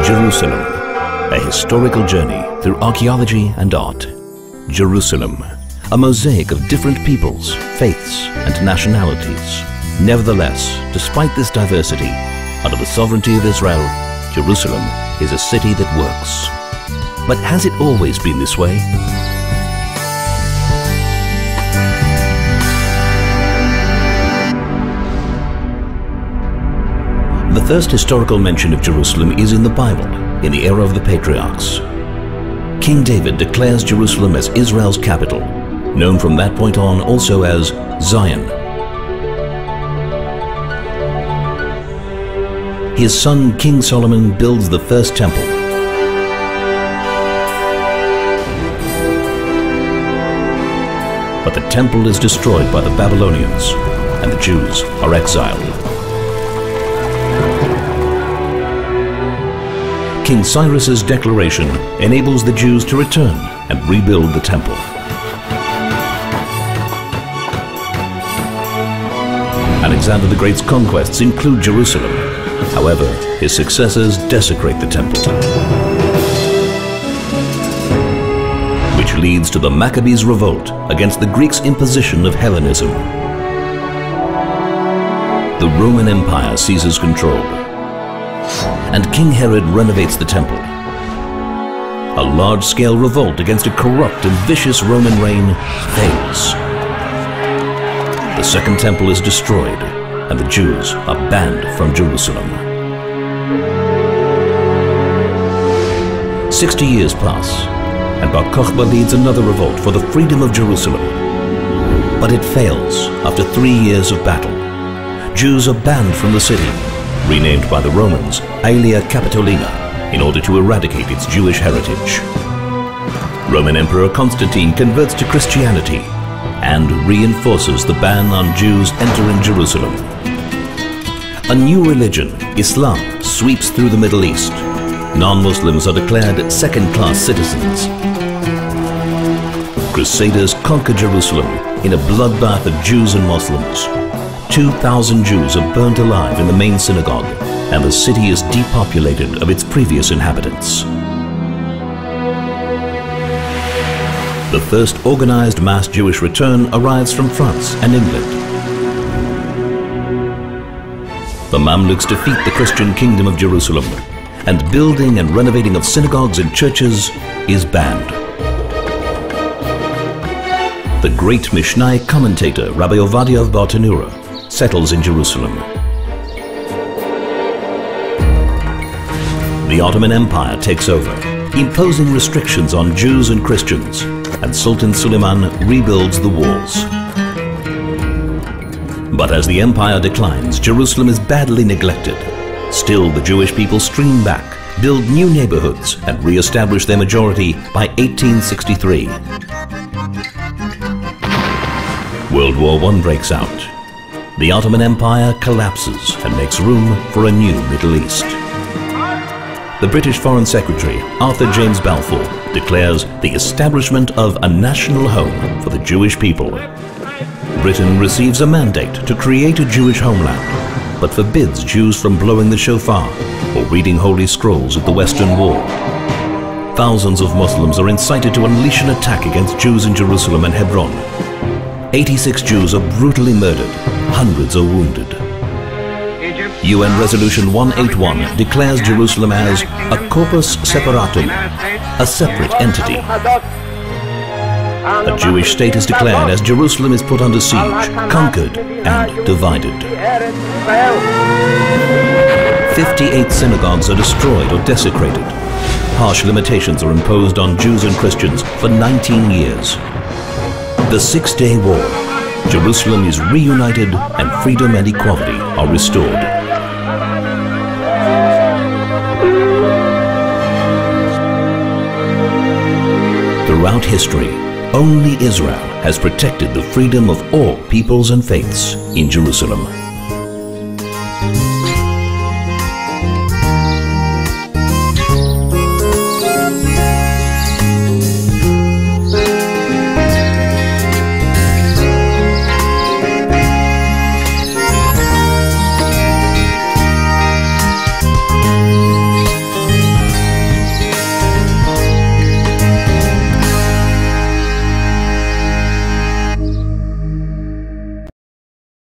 Jerusalem, a historical journey through archaeology and art. Jerusalem, a mosaic of different peoples, faiths and nationalities. Nevertheless, despite this diversity, under the sovereignty of Israel, Jerusalem is a city that works. But has it always been this way? The first historical mention of Jerusalem is in the Bible, in the era of the patriarchs. King David declares Jerusalem as Israel's capital, known from that point on also as Zion. His son King Solomon builds the first temple. But the temple is destroyed by the Babylonians, and the Jews are exiled. King Cyrus's declaration enables the Jews to return and rebuild the temple. Alexander the Great's conquests include Jerusalem. However, his successors desecrate the temple, which leads to the Maccabees' revolt against the Greeks' imposition of Hellenism. The Roman Empire seizes control, and King Herod renovates the temple. A large-scale revolt against a corrupt and vicious Roman reign fails. The Second Temple is destroyed, and the Jews are banned from Jerusalem. 60 years pass, and Bar Kokhba leads another revolt for the freedom of Jerusalem. But it fails after 3 years of battle. Jews are banned from the city, renamed by the Romans Aelia Capitolina, in order to eradicate its Jewish heritage. Roman Emperor Constantine converts to Christianity and reinforces the ban on Jews entering Jerusalem. A new religion, Islam, sweeps through the Middle East. Non-Muslims are declared second-class citizens. Crusaders conquer Jerusalem in a bloodbath of Jews and Muslims. 2,000 Jews are burnt alive in the main synagogue, and the city is depopulated of its previous inhabitants. The first organized mass Jewish return arrives from France and England. The Mamluks defeat the Christian kingdom of Jerusalem, and building and renovating of synagogues and churches is banned. The great Mishnai commentator Rabbi Ovadia of Bartanura settles in Jerusalem. The Ottoman Empire takes over, imposing restrictions on Jews and Christians, and Sultan Suleiman rebuilds the walls. But as the empire declines, Jerusalem is badly neglected. Still, the Jewish people stream back, build new neighborhoods, and re-establish their majority by 1863. World War I breaks out. The Ottoman Empire collapses and makes room for a new Middle East. The British Foreign Secretary, Arthur James Balfour, declares the establishment of a national home for the Jewish people. Britain receives a mandate to create a Jewish homeland, but forbids Jews from blowing the shofar or reading holy scrolls at the Western Wall. Thousands of Muslims are incited to unleash an attack against Jews in Jerusalem and Hebron. 86 Jews are brutally murdered, hundreds are wounded. UN Resolution 181 declares Jerusalem as a corpus separatum, a separate entity. A Jewish state is declared as Jerusalem is put under siege, conquered and divided. 58 synagogues are destroyed or desecrated. Harsh limitations are imposed on Jews and Christians for 19 years. The Six-Day War. Jerusalem is reunited and freedom and equality are restored. Throughout history, only Israel has protected the freedom of all peoples and faiths in Jerusalem.